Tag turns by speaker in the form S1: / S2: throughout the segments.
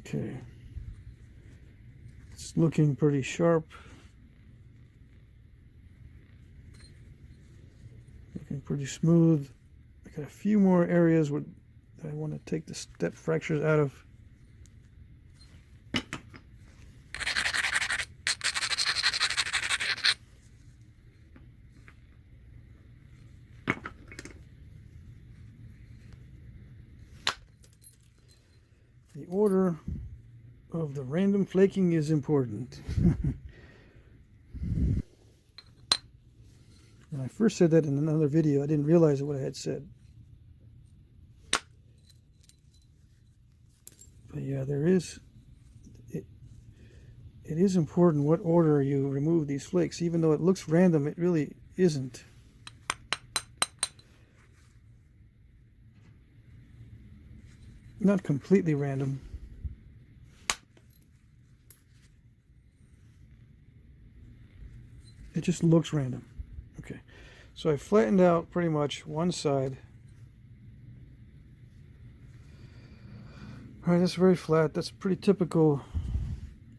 S1: Okay. It's looking pretty sharp. Looking pretty smooth. I got a few more areas that I want to take the step fractures out of. The order of the random flaking is important. When I first said that in another video, I didn't realize what I had said. But yeah, it is important what order you remove these flakes. Even though it looks random, it really isn't. Not completely random. It just looks random. Okay, so I flattened out pretty much one side. All right, that's very flat. That's pretty typical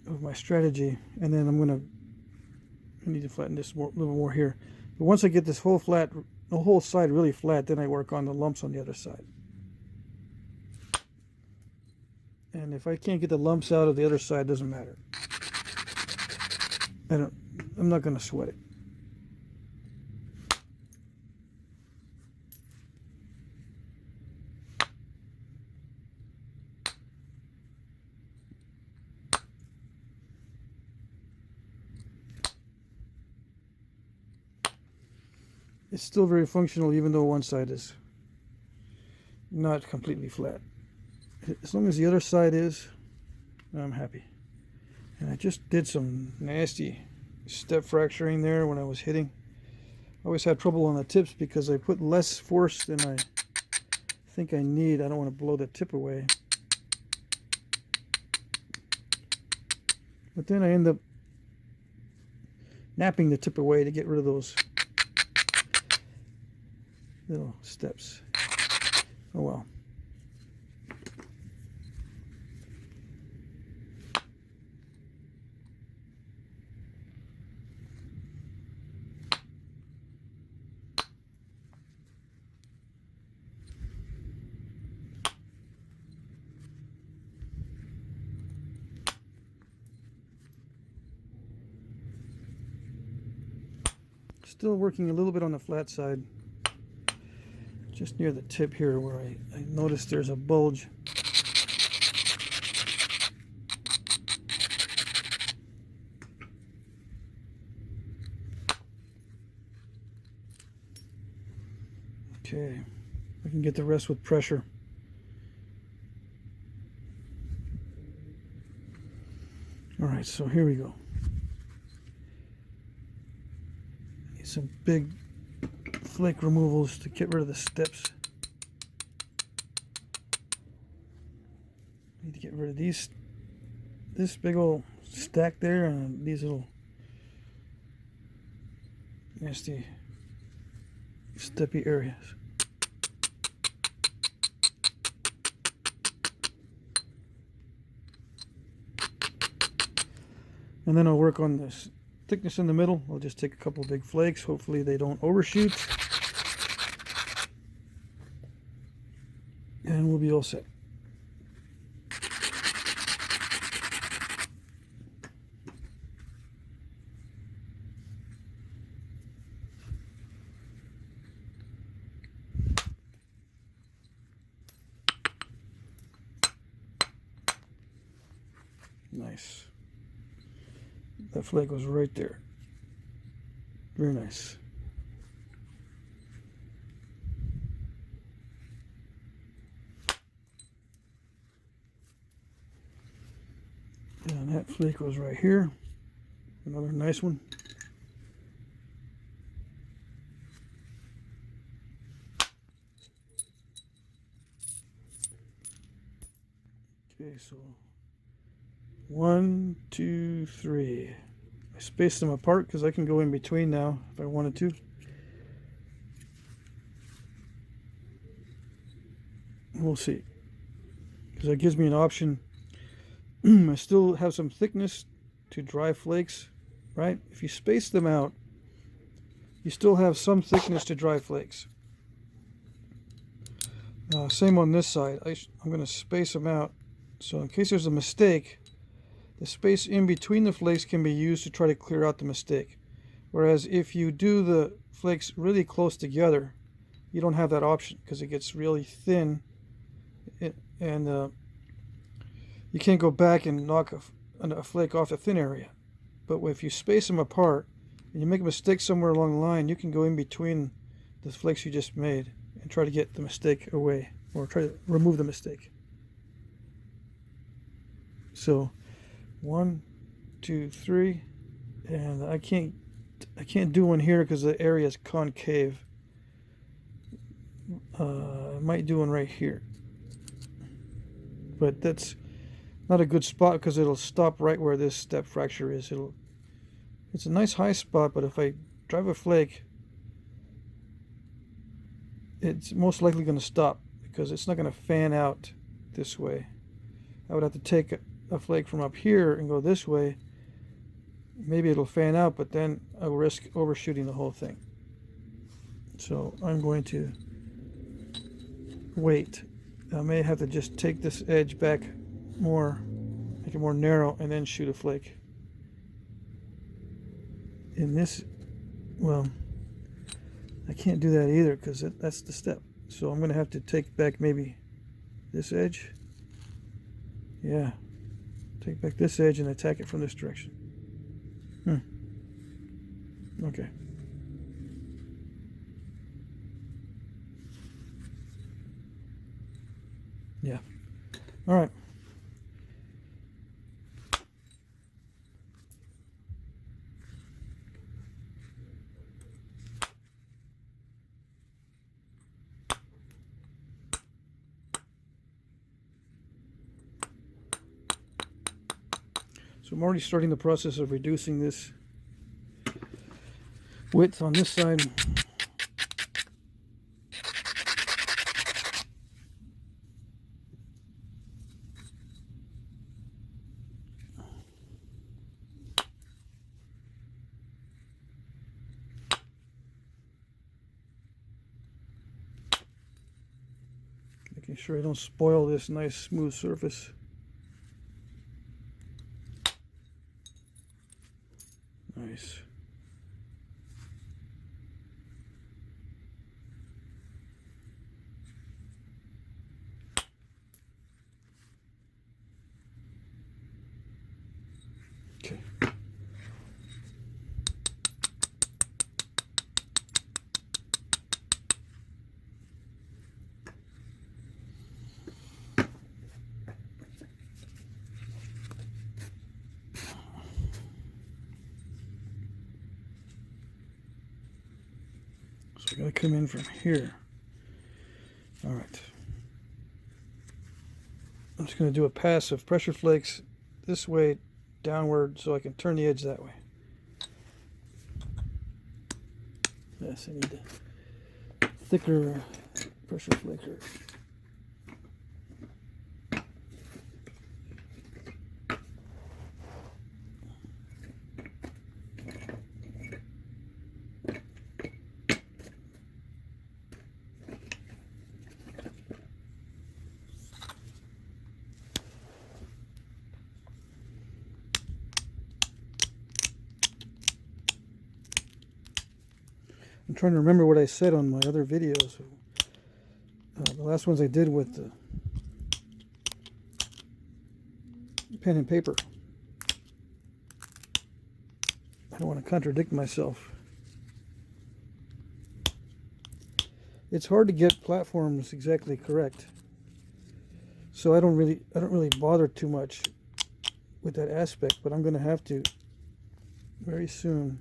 S1: of my strategy. And then I need to flatten this a little more here. But once I get this the whole side really flat, then I work on the lumps on the other side. And if I can't get the lumps out of the other side, it doesn't matter. I'm not going to sweat it. It's still very functional, even though one side is not completely flat. As long as the other side is, I'm happy. And I just did some nasty step fracturing there when I was hitting. I always had trouble on the tips because I put less force than I think I need. I don't want to blow the tip away. But then I end up napping the tip away to get rid of those little steps. Oh well. Still working a little bit on the flat side, just near the tip here where I noticed there's a bulge. Okay, I can get the rest with pressure. All right, so here we go. Some big flake removals to get rid of the steps. Need to get rid of this big old stack there and these little nasty steppy areas. And then I'll work on this thickness in the middle. I'll just take a couple big flakes. Hopefully they don't overshoot. And we'll be all set. Nice. That flake was right there. Very nice. And that flake was right here. Another nice one. Okay, so 1, 2, 3. I spaced them apart because I can go in between now if I wanted to. We'll see. Because that gives me an option I still have some thickness to dry flakes, right? If you space them out, you still have some thickness to dry flakes. Same on this side. I'm going to space them out, so in case there's a mistake, the space in between the flakes can be used to try to clear out the mistake. Whereas if you do the flakes really close together, you don't have that option because it gets really thin, and you can't go back and knock a flake off the thin area. But if you space them apart and you make a mistake somewhere along the line, you can go in between the flakes you just made and try to get the mistake away, or try to remove the mistake. So 1, 2, 3, and I can't do one here because the area is concave. I might do one right here, but that's not a good spot because it'll stop right where this step fracture is. It's a nice high spot, but if I drive a flake, it's most likely going to stop because it's not going to fan out this way. I would have to take a flake from up here and go this way. Maybe it'll fan out, but then I will risk overshooting the whole thing. So I'm going to wait. I may have to just take this edge back more, make it more narrow, and then shoot a flake. In this, well, I can't do that either because that's the step. So I'm going to have to take back maybe this edge. Yeah, take back this edge and attack it from this direction. Okay. Yeah. All right. So I'm already starting the process of reducing this width on this side. Making sure I don't spoil this nice smooth surface. Nice. Okay. So I gotta come in from here. All right. I'm just gonna do a pass of pressure flakes this way downward so I can turn the edge that way. Yes, I need a thicker pressure flaker. I'm trying to remember what I said on my other videos. The last ones I did with the pen and paper. I don't want to contradict myself. It's hard to get platforms exactly correct, so I don't really bother too much with that aspect. But I'm going to have to very soon.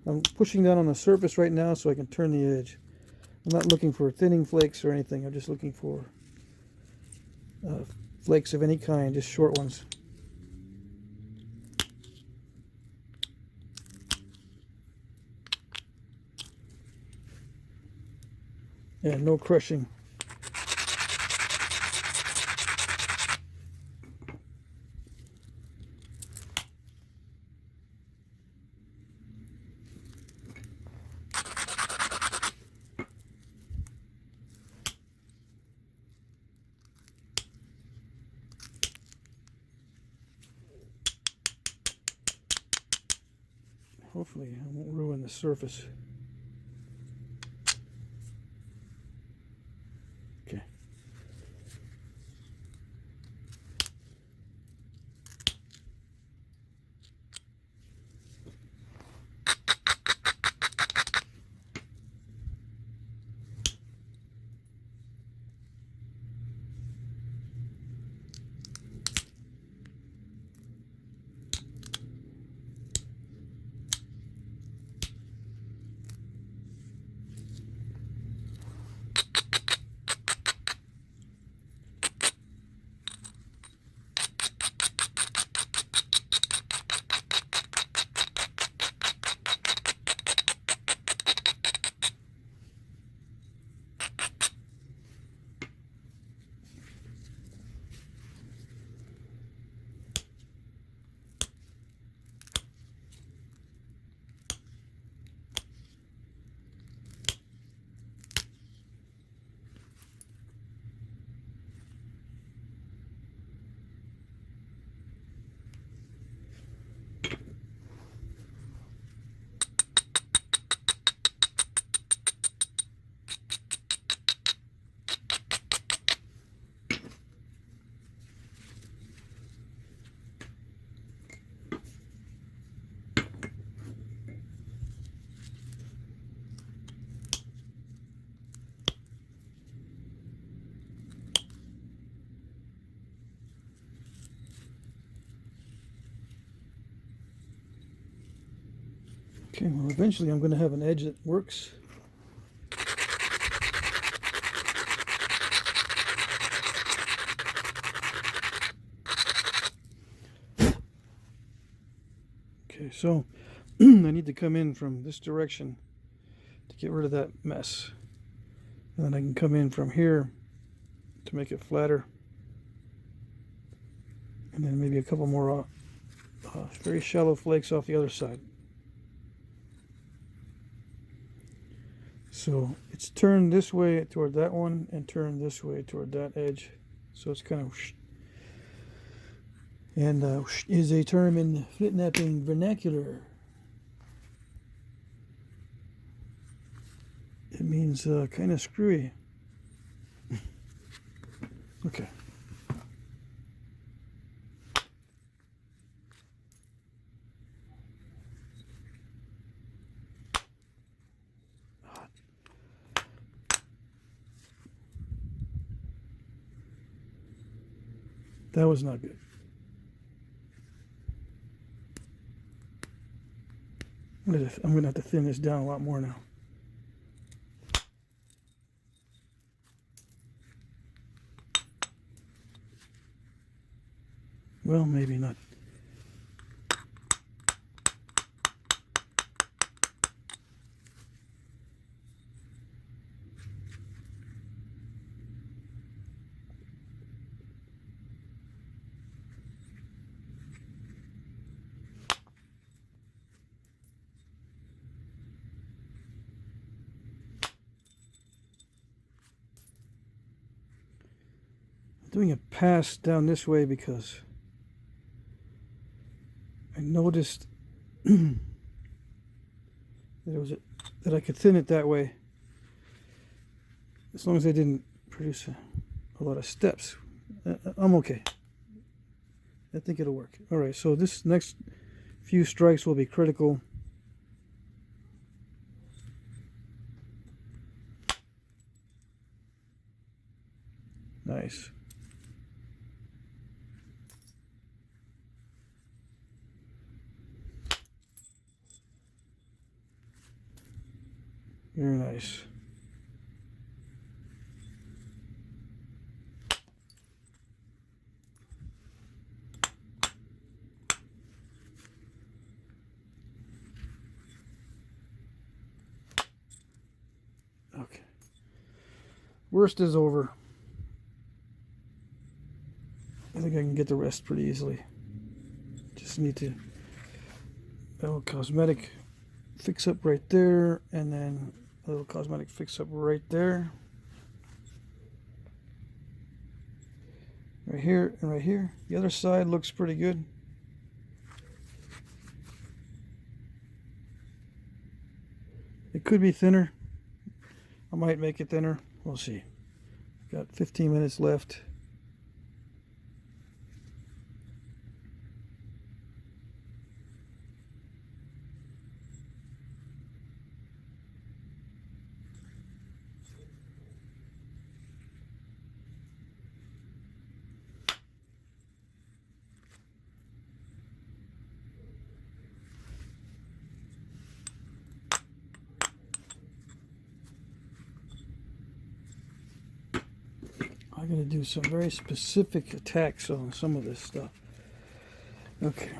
S1: I'm pushing down on the surface right now so I can turn the edge. I'm not looking for thinning flakes or anything. I'm just looking for flakes of any kind, just short ones. And no crushing. Hopefully I won't ruin the surface. Okay. Okay, well, eventually I'm going to have an edge that works. Okay, so I need to come in from this direction to get rid of that mess. And then I can come in from here to make it flatter. And then maybe a couple more very shallow flakes off the other side. So it's turned this way toward that one and turned this way toward that edge. So it's kind of whoosh. And whoosh is a term in Flintknapping vernacular. It means kind of screwy. Okay. That was not good. I'm going to have to thin this down a lot more now. Well, maybe not. I'm doing a pass down this way because I noticed that I could thin it that way, as long as I didn't produce a lot of steps. I'm okay. I think it'll work. All right, so this next few strikes will be critical. Nice. Very nice. Okay. Worst is over. I think I can get the rest pretty easily. Just need to a little cosmetic fix up right there, and then a little cosmetic fix up right there. Right here and right here. The other side looks pretty good. It could be thinner. I might make it thinner. We'll see. Got 15 minutes left. I'm going to do some very specific attacks on some of this stuff. Okay.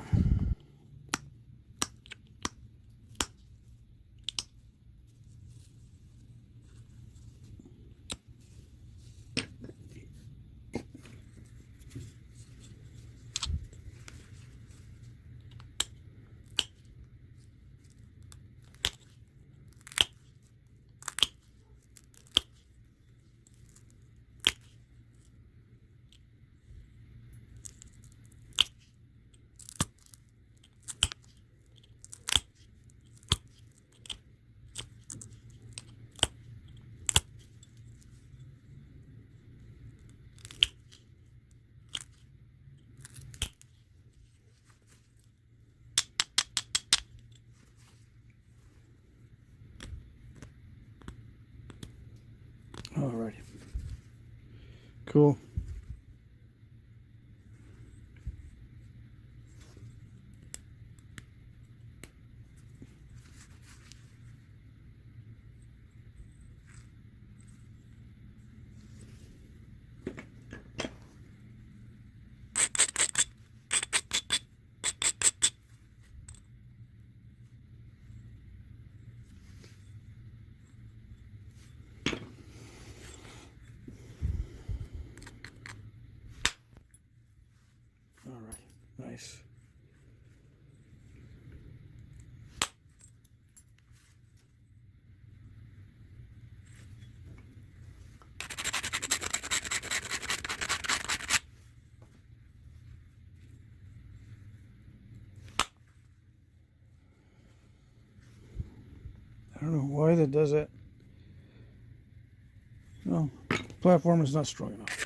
S1: Alrighty. Cool. Nice. I don't know why that does that. No, platform is not strong enough.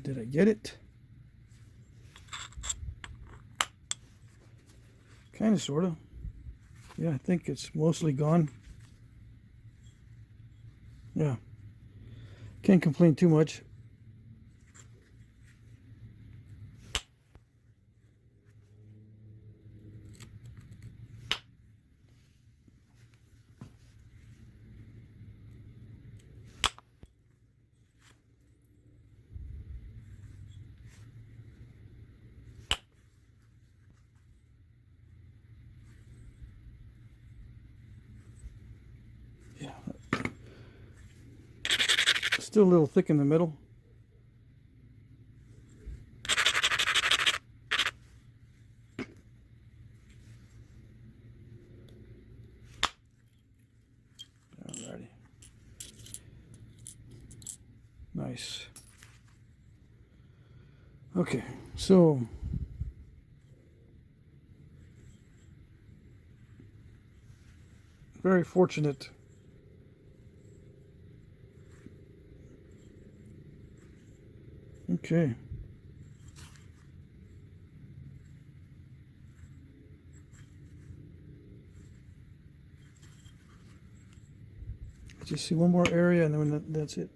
S1: Did I get it? Kind of, sort of. Yeah, I think it's mostly gone. Yeah. Can't complain too much. Yeah. Still a little thick in the middle. Alrighty. Nice. Okay, so very fortunate. Okay. Just see one more area and then that's it.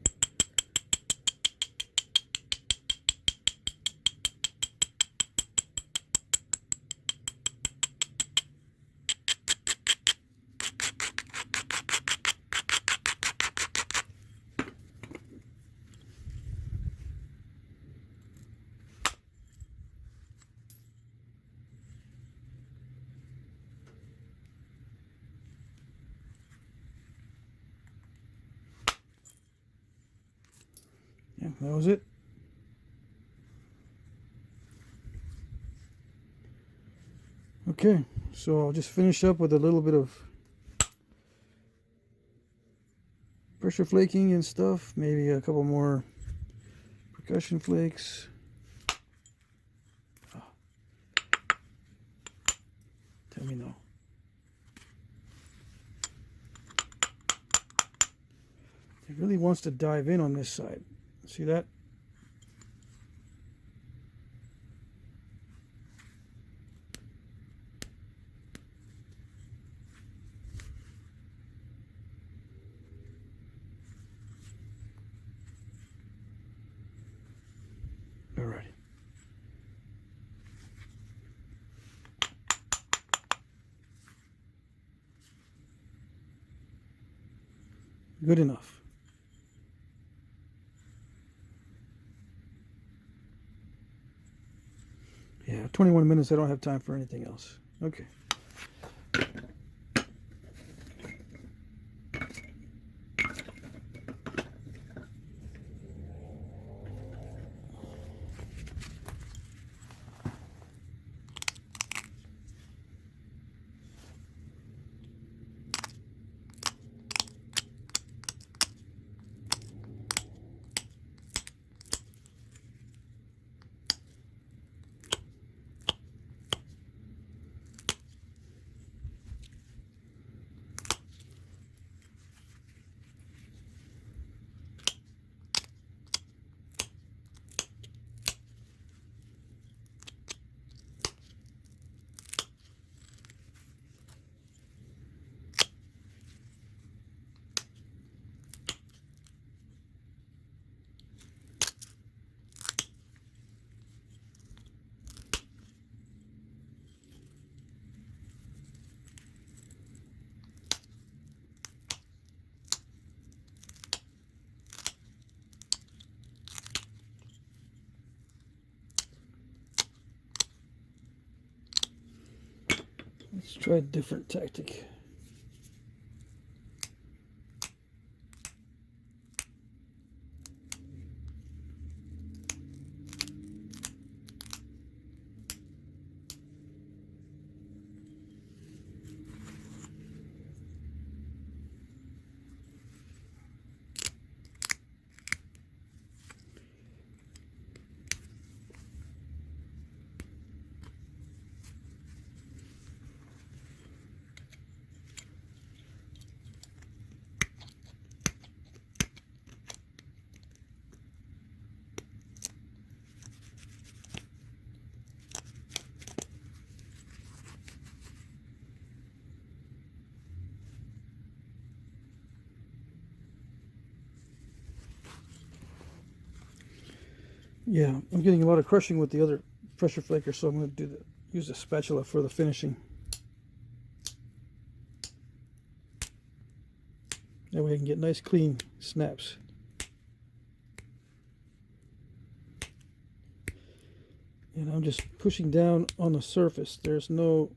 S1: Yeah, that was it. Okay, so I'll just finish up with a little bit of pressure flaking and stuff. Maybe a couple more percussion flakes. Oh. Tell me no. It really wants to dive in on this side. See that? Alrighty. Good enough. Yeah, 21 minutes. I don't have time for anything else. Okay. Let's try a different tactic. Yeah, I'm getting a lot of crushing with the other pressure flaker, so I'm going to use the spatula for the finishing. That way I can get nice clean snaps. And I'm just pushing down on the surface. There's no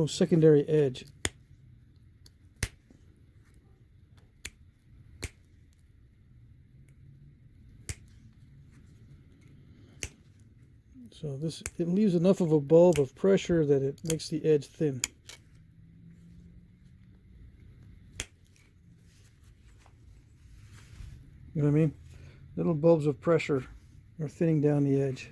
S1: secondary edge. So it leaves enough of a bulb of pressure that it makes the edge thin. You know what I mean? Little bulbs of pressure are thinning down the edge.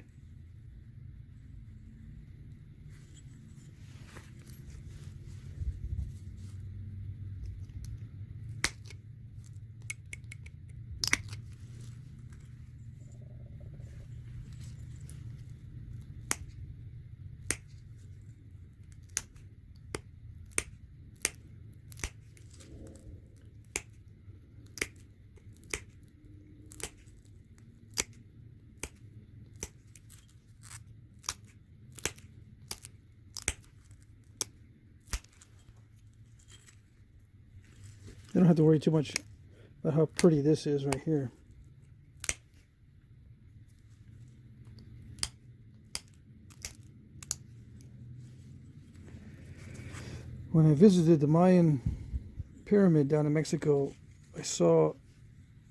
S1: I don't have to worry too much about how pretty this is right here. When I visited the Mayan pyramid down in Mexico, I saw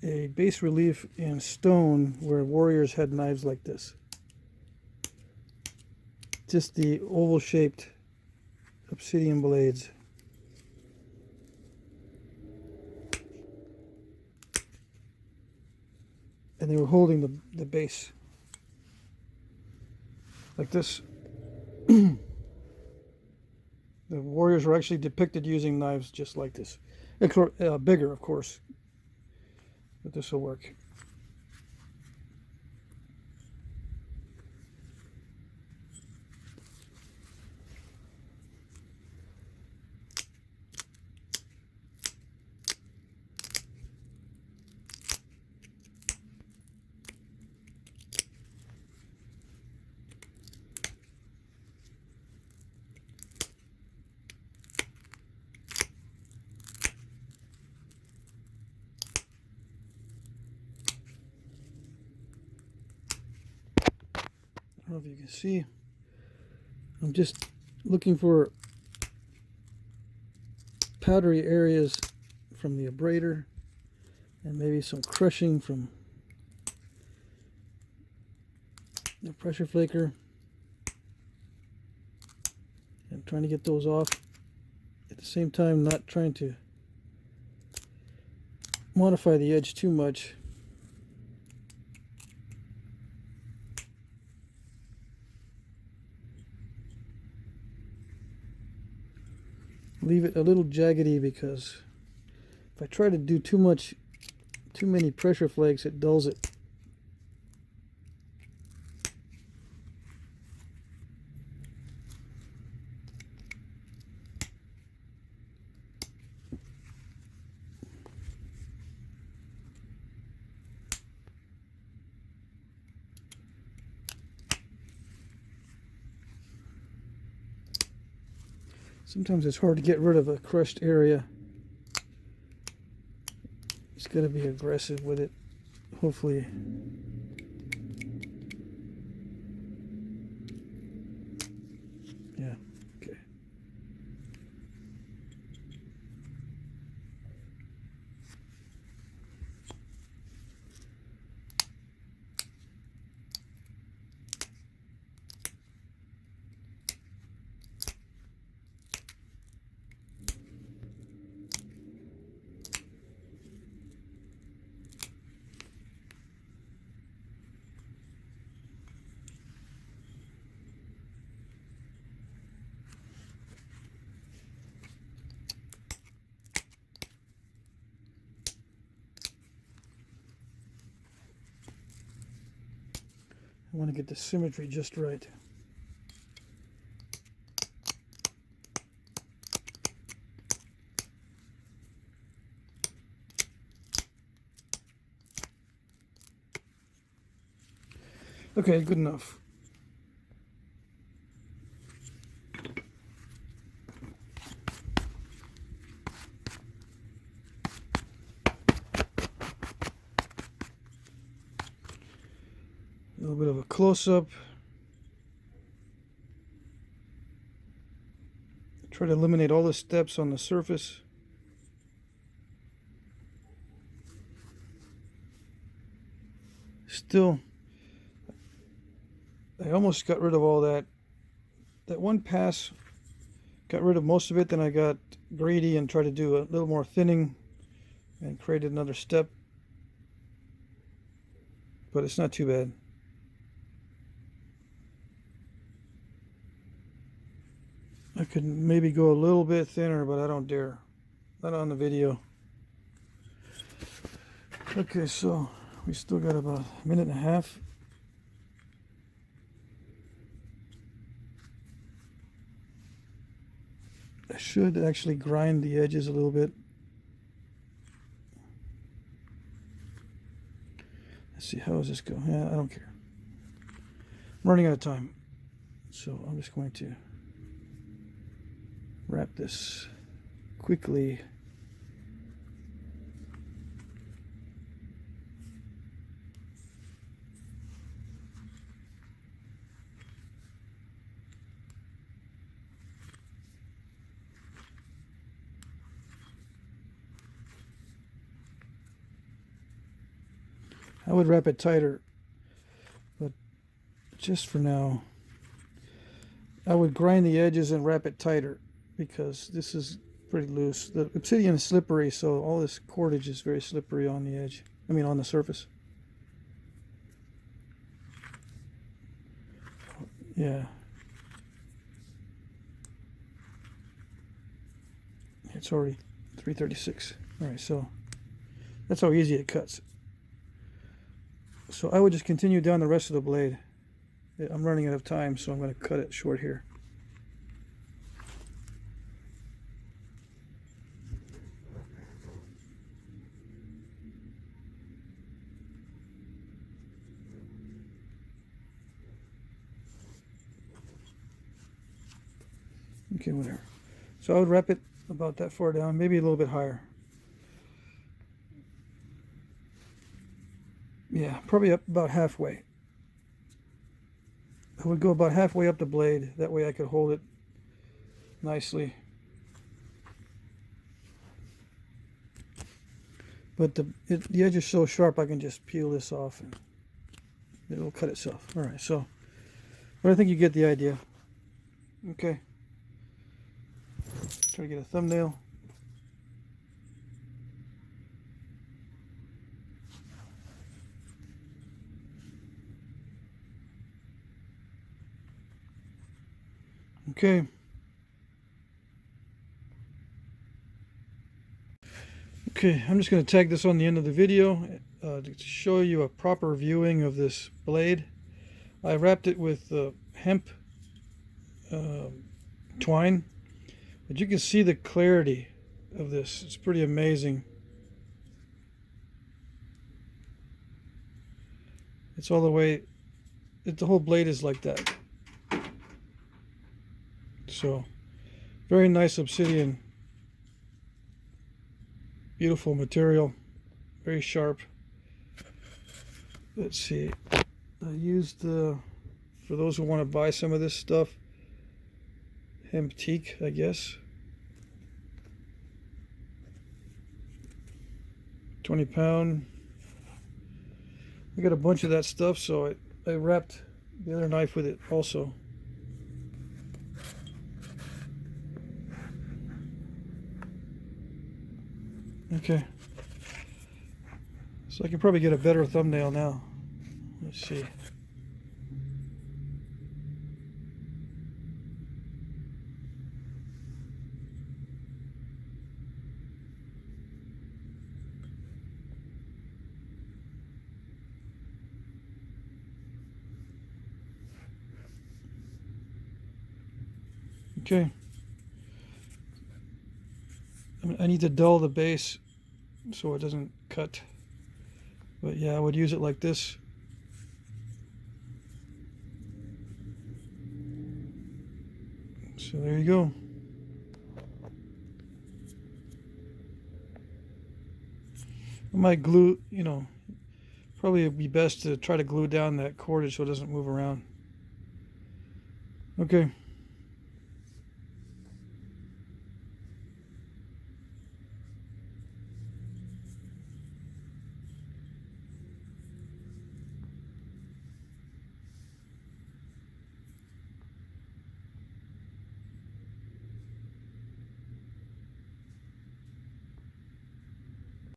S1: a bas relief in stone where warriors had knives like this. Just the oval-shaped obsidian blades. and they were holding the base like this. The warriors were actually depicted using knives just like this. Bigger, of course, but this will work. I don't know if you can see. I'm just looking for powdery areas from the abrader and maybe some crushing from the pressure flaker. I'm trying to get those off. At the same time, not trying to modify the edge too much. Leave it a little jaggedy, because if I try to do too many pressure flakes, it dulls it. Sometimes it's hard to get rid of a crushed area. It's got to be aggressive with it, hopefully. Yeah, okay. I want to get the symmetry just right. Okay, good enough. A little bit of a close-up. Try to eliminate all the steps on the surface. Still, I almost got rid of all that. That one pass got rid of most of it, then I got greedy and tried to do a little more thinning and created another step. But it's not too bad. I could maybe go a little bit thinner, but I don't dare. Not on the video. Okay, so we still got about a minute and a half. I should actually grind the edges a little bit. Let's see, how does this go? Yeah, I don't care. I'm running out of time. So I'm just going to wrap this quickly. I would wrap it tighter, but just for now, I would grind the edges and wrap it tighter, because this is pretty loose. The Obsidian is slippery, so all this cordage is very slippery on the edge. I mean, on the surface. Yeah. It's already 336. All right, so that's how easy it cuts. So I would just continue down the rest of the blade. I'm running out of time, so I'm going to cut it short here. Okay, whatever. So I would wrap it about that far down, maybe a little bit higher. Yeah, probably up about halfway. I would go about halfway up the blade. That way I could hold it nicely. But the edge is so sharp I can just peel this off and it'll cut itself. All right, so, but I think you get the idea. Okay. Try to get a thumbnail. Okay. Okay, I'm just going to tag this on the end of the video to show you a proper viewing of this blade. I wrapped it with hemp twine, but you can see the clarity of this. It's pretty amazing. It's all the way, the whole blade is like that. So, very nice obsidian. Beautiful material, very sharp. Let's see, I used, for those who want to buy some of this stuff, hemp teak, I guess. 20 pound. I got a bunch of that stuff, so I wrapped the other knife with it also. Okay, so I can probably get a better thumbnail now. Let's see. Okay. I need to dull the base so it doesn't cut. But yeah, I would use it like this. So there you go. I might glue, probably it'd be best to try to glue down that cordage so it doesn't move around. Okay.